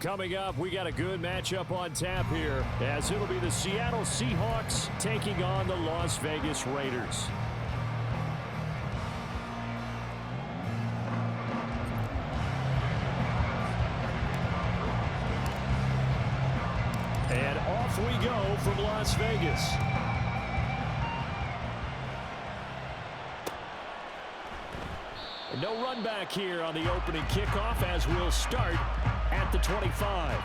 Coming up, we got a good matchup on tap here, as it'll be the Seattle Seahawks taking on the Las Vegas Raiders. And off we go from Las Vegas. No run back here on the opening kickoff, as we'll start at the 25.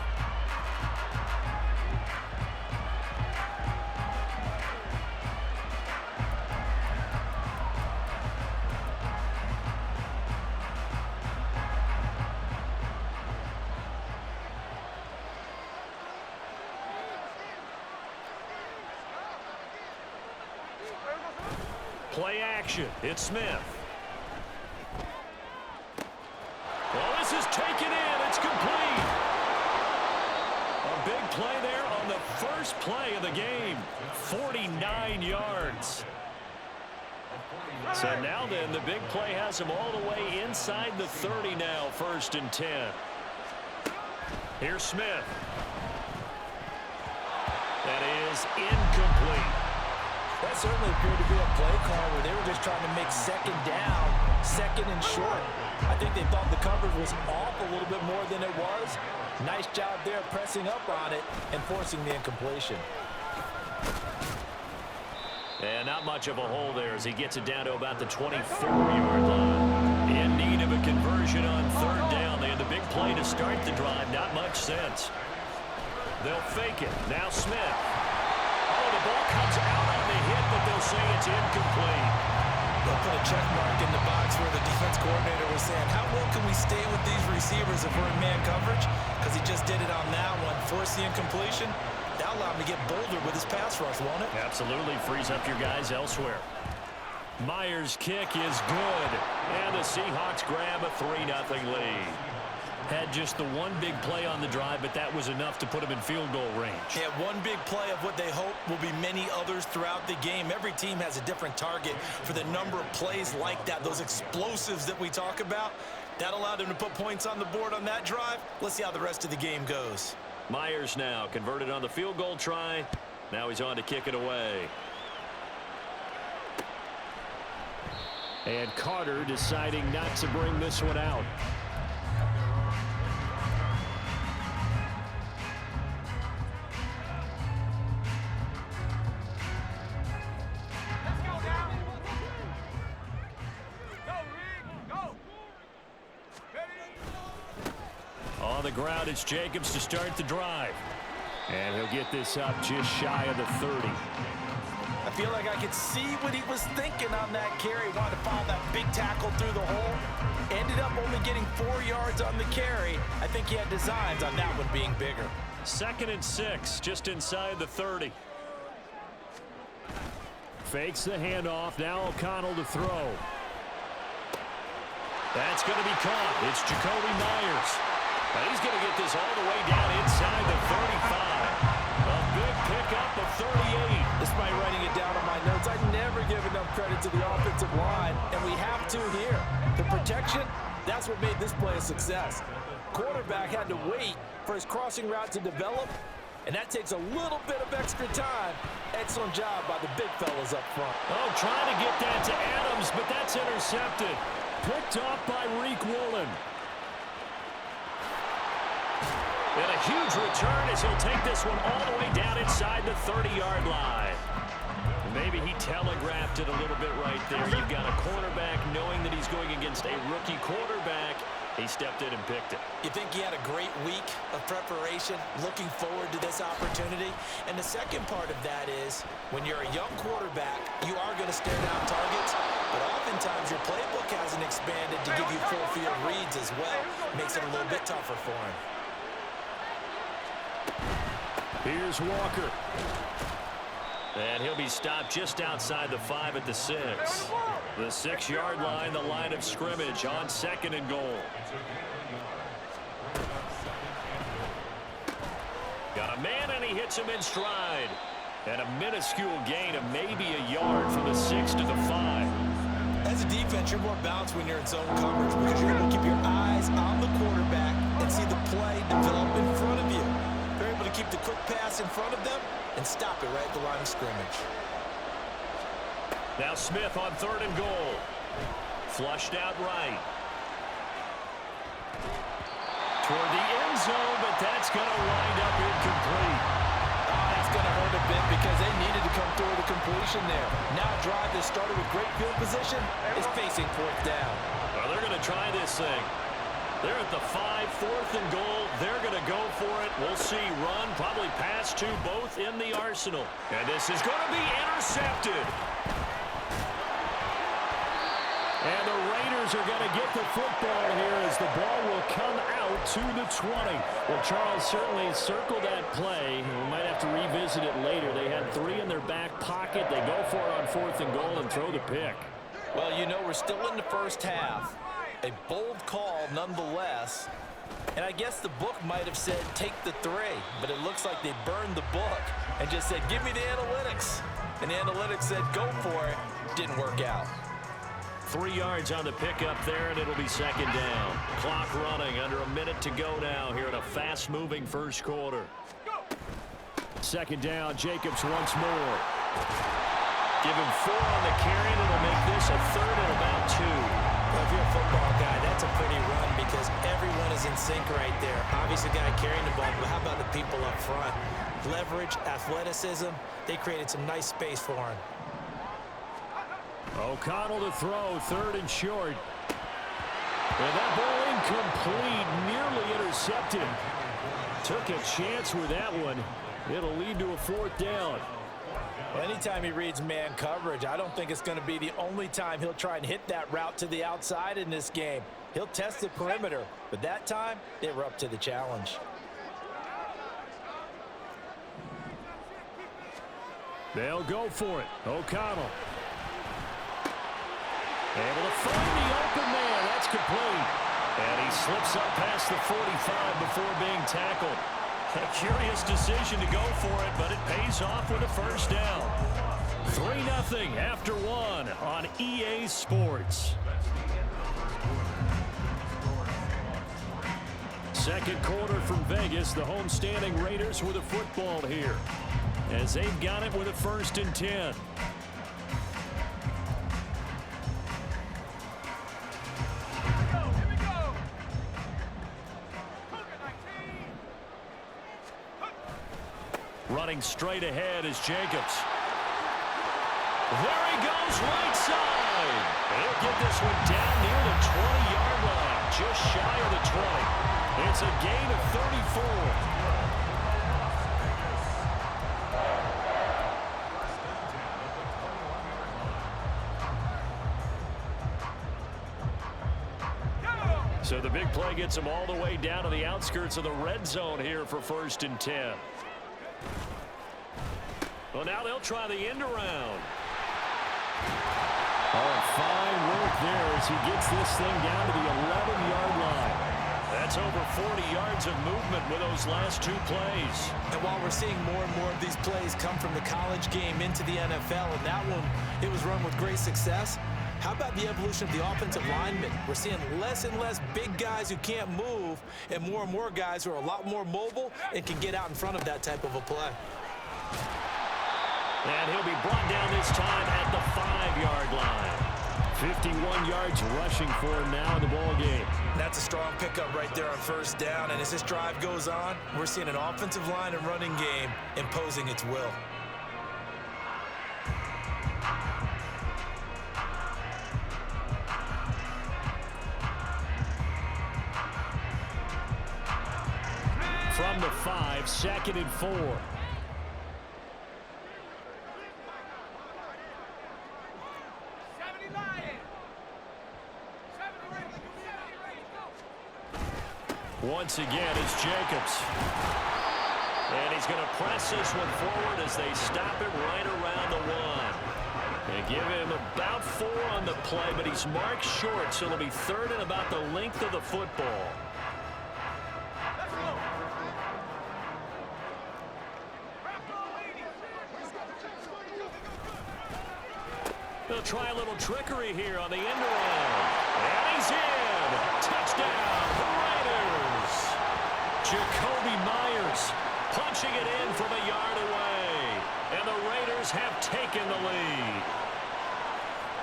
Play action. It's Smith. Well, this is taken in. It's complete. A big play there on the first play of the game. 49 yards. So now then, the big play has him all the way inside the 30 now, 1st and 10. Here's Smith. That is incomplete. That certainly appeared to be a play call where they were just trying to make second down, second and short. I think they thought the coverage was off a little bit more than it was. Nice job there pressing up on it and forcing the incompletion. And not much of a hole there as he gets it down to about the 24-yard line. In need of a conversion on 3rd down. They had the big play to start the drive. Not much sense. They'll fake it. Now Smith. Oh, the ball comes out on the hit, but they'll say it's incomplete. They'll put a check mark in the box where the defense coordinator was saying, how well can we stay with these receivers if we're in man coverage? Because he just did it on that one. Force the incompletion. That'll allow him to get bolder with his pass rush, won't it? Absolutely. Frees up your guys elsewhere. Myers' kick is good. And the Seahawks grab a 3-0 lead. Had just the one big play on the drive, but that was enough to put him in field goal range. Yeah, one big play of what they hope will be many others throughout the game. Every team has a different target for the number of plays like that, those explosives that we talk about. That allowed him to put points on the board on that drive. Let's see how the rest of the game goes. Myers now converted on the field goal try. Now he's on to kick it away. And Carter deciding not to bring this one out. On the ground, it's Jacobs to start the drive. And he'll get this up just shy of the 30. I feel like I could see what he was thinking on that carry. Wanted to follow that big tackle through the hole. Ended up only getting 4 yards on the carry. I think he had designs on that one being bigger. 2nd and 6, just inside the 30. Fakes the handoff. Now O'Connell to throw. That's going to be caught. It's Jacoby Myers. And he's going to get this all the way down inside the 35. A big pickup of 38. Despite writing it down on my notes, I never give enough credit to the offensive line, and we have to here. The protection, that's what made this play a success. Quarterback had to wait for his crossing route to develop, and that takes a little bit of extra time. Excellent job by the big fellas up front. Oh, trying to get that to Adams, but that's intercepted. Picked off by Reek Woolen. And a huge return as he'll take this one all the way down inside the 30-yard line. Maybe he telegraphed it a little bit right there. You've got a quarterback knowing that he's going against a rookie quarterback. He stepped in and picked it. You think he had a great week of preparation, looking forward to this opportunity? And the second part of that is, when you're a young quarterback, you are going to stare down targets, but oftentimes your playbook hasn't expanded to give you full field reads as well. Makes it a little bit tougher for him. Here's Walker. And he'll be stopped just outside the 5 at the 6. The 6-yard line, the line of scrimmage on 2nd and goal. Got a man, and he hits him in stride. And a minuscule gain of maybe a yard from the 6 to the 5. As a defense, you're more balanced when you're in zone coverage because you're able to keep your eyes on the quarterback and see the play develop in keep the quick pass in front of them and stop it right at the line of scrimmage. Now Smith on 3rd and goal. Flushed out right. Toward the end zone, but that's going to wind up incomplete. That's going to hurt a bit because they needed to come through with a completion there. Now a drive that started with great field position is facing 4th down. Well, they're going to try this thing. They're at the 4th and goal. They're going to go for it. We'll see. Run, probably pass to both in the arsenal. And this is going to be intercepted. And the Raiders are going to get the football here as the ball will come out to the 20. Well, Charles certainly circled that play. We might have to revisit it later. They had 3 in their back pocket. They go for it on 4th and goal and throw the pick. Well, you know, we're still in the first half. A bold call nonetheless. And I guess the book might have said take the 3, but it looks like they burned the book and just said give me the analytics. And the analytics said go for it. Didn't work out. 3 yards on the pickup there, and it'll be 2nd down. Clock running, under a minute to go now here in a fast-moving first quarter. 2nd down, Jacobs once more. Give him 4 on the carry, and it'll make this a 3rd and about 2. Well, if you're a football guy, that's a pretty run because everyone is in sync right there. Obviously, the guy carrying the ball, but how about the people up front? Leverage, athleticism, they created some nice space for him. O'Connell to throw, 3rd and short. And that ball incomplete, nearly intercepted. Took a chance with that one. It'll lead to a 4th down. Well, anytime he reads man coverage, I don't think it's going to be the only time he'll try and hit that route to the outside in this game. He'll test the perimeter, but that time they were up to the challenge. They'll go for it. O'Connell. Able to find the open man. That's complete. And he slips up past the 45 before being tackled. A curious decision to go for it, but it pays off with a 1st down. 3-0 after 1 on EA Sports. 2nd quarter from Vegas. The homestanding Raiders with a football here as they've got it with a 1st and 10. Running straight ahead is Jacobs. There he goes, right side. He'll get this one down near the 20-yard line, just shy of the 20. It's a gain of 34. So the big play gets him all the way down to the outskirts of the red zone here for 1st and 10. Well, now they'll try the end around. Oh, fine work there as he gets this thing down to the 11-yard line. That's over 40 yards of movement with those last 2 plays. And while we're seeing more and more of these plays come from the college game into the NFL, and that one, it was run with great success, how about the evolution of the offensive linemen? We're seeing less and less big guys who can't move and more guys who are a lot more mobile and can get out in front of that type of a play. And he'll be brought down this time at the 5-yard line. 51 yards rushing for him now in the ball game. That's a strong pickup right there on 1st down. And as this drive goes on, we're seeing an offensive line and running game imposing its will. From the 5, 2nd and 4. Once again, it's Jacobs. And he's going to press this one forward as they stop it right around the 1. They give him about 4 on the play, but he's marked short, so it'll be 3rd and about the length of the football. They'll try a little trickery here on the end around. And he's in. Touchdown, the Raiders. Jacoby Myers punching it in from a yard away. And the Raiders have taken the lead.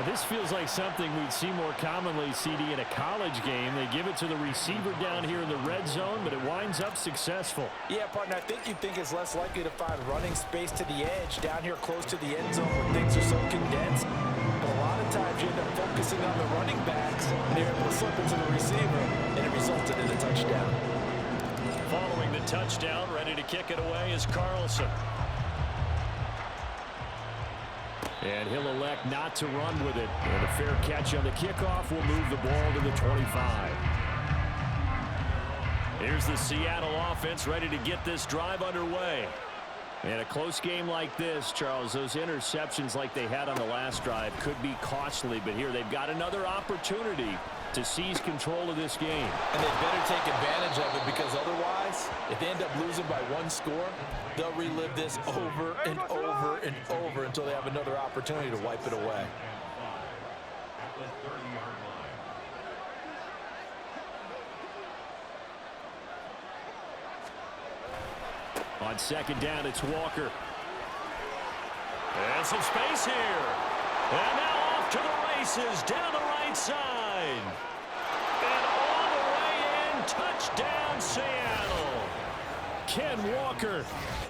This feels like something we'd see more commonly, CD, in a college game. They give it to the receiver down here in the red zone, but it winds up successful. Yeah, partner, I think you'd think it's less likely to find running space to the edge down here close to the end zone where things are so condensed. But a lot of times you end up focusing on the running backs, and they're able to slip into the receiver, and it resulted in a touchdown. Following the touchdown, ready to kick it away is Carlson. And he'll elect not to run with it. And a fair catch on the kickoff will move the ball to the 25. Here's the Seattle offense ready to get this drive underway. And a close game like this, Charles, those interceptions like they had on the last drive could be costly. But here they've got another opportunity to seize control of this game. And they better take advantage of it, because otherwise, if they end up losing by one score, they'll relive this over and over and over until they have another opportunity to wipe it away. On second down, it's Walker. And some space here. And now off to the races down the right side. And all the way in, touchdown Seattle. Ken Walker.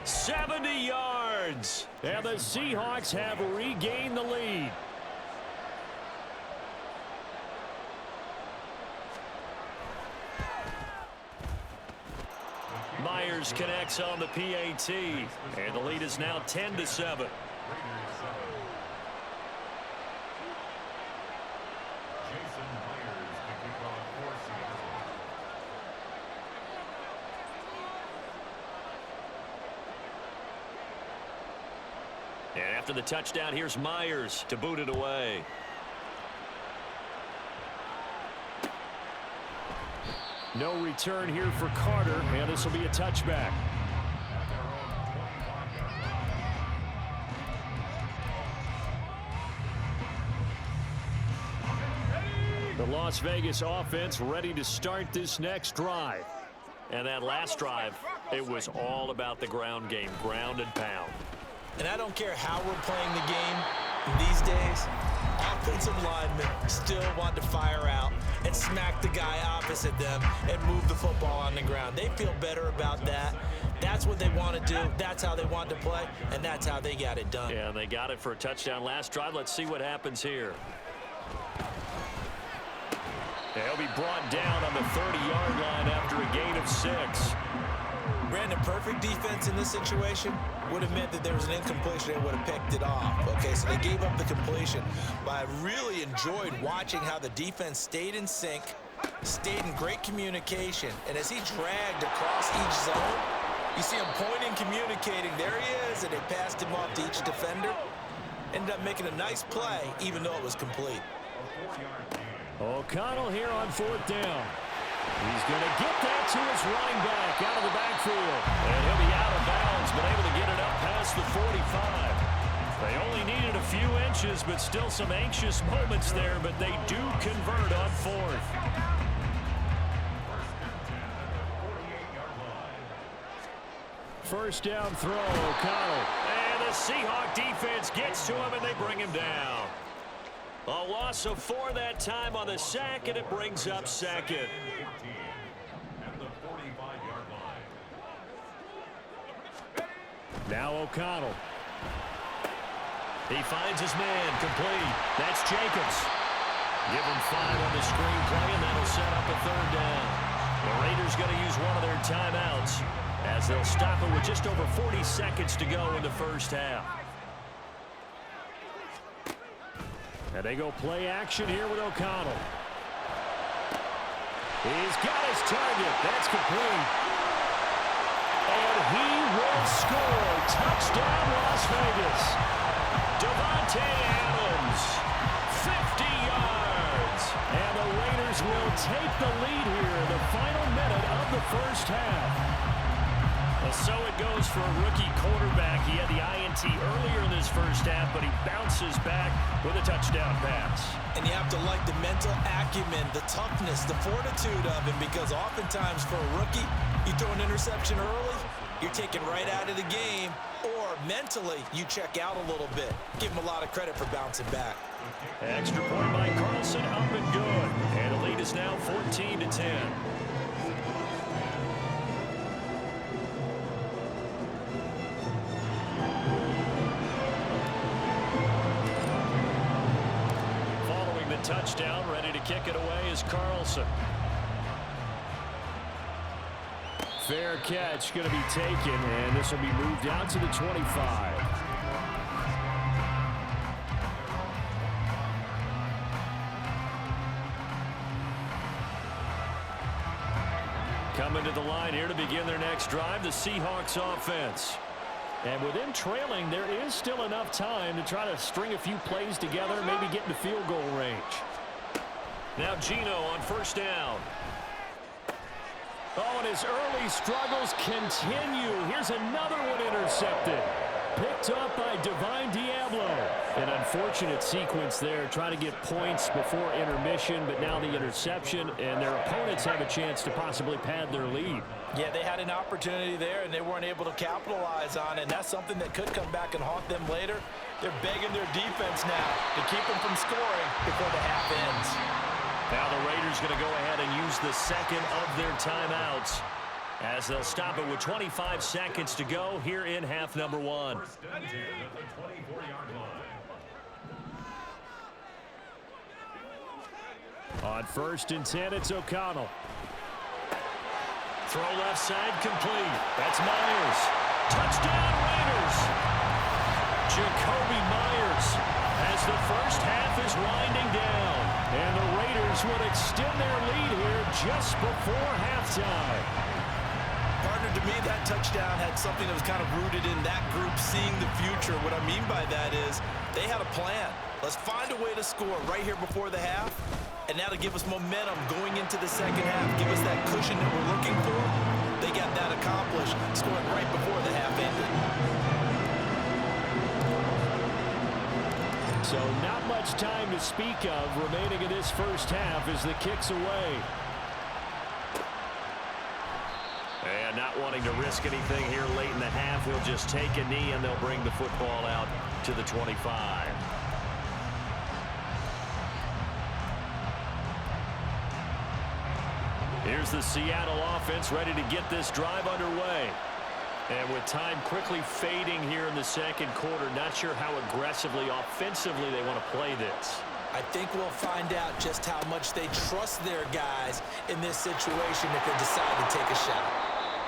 70 yards. And the Seahawks have regained the lead. Myers connects on the PAT. And the lead is now 10-7. And after the touchdown, here's Myers to boot it away. No return here for Carter, and this will be a touchback. The Las Vegas offense ready to start this next drive. And that last drive, it was all about the ground game, ground and pound. And I don't care how we're playing the game these days, offensive linemen still want to fire out and smack the guy opposite them and move the football on the ground. They feel better about that. That's what they want to do. That's how they want to play, and that's how they got it done. Yeah, and they got it for a touchdown last drive. Let's see what happens here. They'll be brought down on the 30-yard line after a gain of 6. Brandon, perfect defense in this situation would have meant that there was an incompletion. They would have picked it off. Okay, so they gave up the completion. But I really enjoyed watching how the defense stayed in sync, stayed in great communication. And as he dragged across each zone, you see him pointing, communicating. There he is, and they passed him off to each defender. Ended up making a nice play, even though it was complete. O'Connell here on fourth down. He's going to get that to his running back out of the backfield. And he'll be out of bounds, but able to get it up past the 45. They only needed a few inches, but still some anxious moments there, but they do convert on fourth. First down throw, O'Connell. And the Seahawk defense gets to him, and they bring him down. A loss of 4 that time on the sack, and it brings up second. Now O'Connell. He finds his man, complete. That's Jacobs. Give him 5 on the screenplay, and that'll set up a third down. The Raiders going to use one of their timeouts as they'll stop it with just over 40 seconds to go in the first half. And they go play action here with O'Connell. He's got his target. That's complete. And he will score. Touchdown, Las Vegas. Davante Adams, 50 yards. And the Raiders will take the lead here in the final minute of the first half. So it goes for a rookie quarterback. He had the INT earlier in this first half, but he bounces back with a touchdown pass. And you have to like the mental acumen, the toughness, the fortitude of him, because oftentimes for a rookie, you throw an interception early, you're taken right out of the game, or mentally you check out a little bit. Give him a lot of credit for bouncing back. Extra point by Carlson, up and good. And the lead is now 14-10. Following the touchdown, ready to kick it away is Carlson. Fair catch going to be taken, and this will be moved out to the 25. Coming to the line here to begin their next drive, the Seahawks offense. And with them trailing, there is still enough time to try to string a few plays together, maybe get into field goal range. Now Geno on first down. Oh, and his early struggles continue. Here's another one intercepted. Picked up by Divine Diablo. An unfortunate sequence there, trying to get points before intermission, but now the interception, and their opponents have a chance to possibly pad their lead. Yeah, they had an opportunity there, and they weren't able to capitalize on it, and that's something that could come back and haunt them later. They're begging their defense now to keep them from scoring before the half ends. Now the Raiders going to go ahead and use the second of their timeouts as they'll stop it with 25 seconds to go here in half number one. On 1st and 10, it's O'Connell. Throw left side complete. That's Myers. Touchdown Raiders. Jacoby Myers as the first half is winding down. And the Raiders would extend their lead here just before halftime. Partner, to me, that touchdown had something that was kind of rooted in that group seeing the future. What I mean by that is they had a plan. Let's find a way to score right here before the half. And now to give us momentum going into the second half, give us that cushion that we're looking for. They got that accomplished, scoring right before the half ended. So not much time to speak of remaining in this first half as the kick's away. And not wanting to risk anything here late in the half, he'll just take a knee and they'll bring the football out to the 25. Here's the Seattle offense ready to get this drive underway. And with time quickly fading here in the second quarter, not sure how aggressively, offensively they want to play this. I think we'll find out just how much they trust their guys in this situation if they decide to take a shot.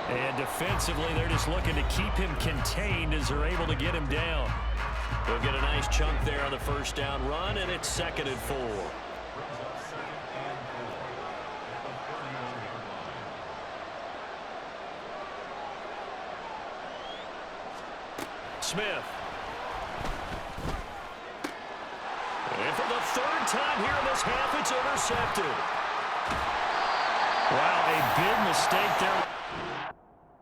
And defensively, they're just looking to keep him contained as they're able to get him down. They'll get a nice chunk there on the first down run, and it's 2nd and 4. Smith. And for the 3rd time here in this half, it's intercepted. Wow, a big mistake there.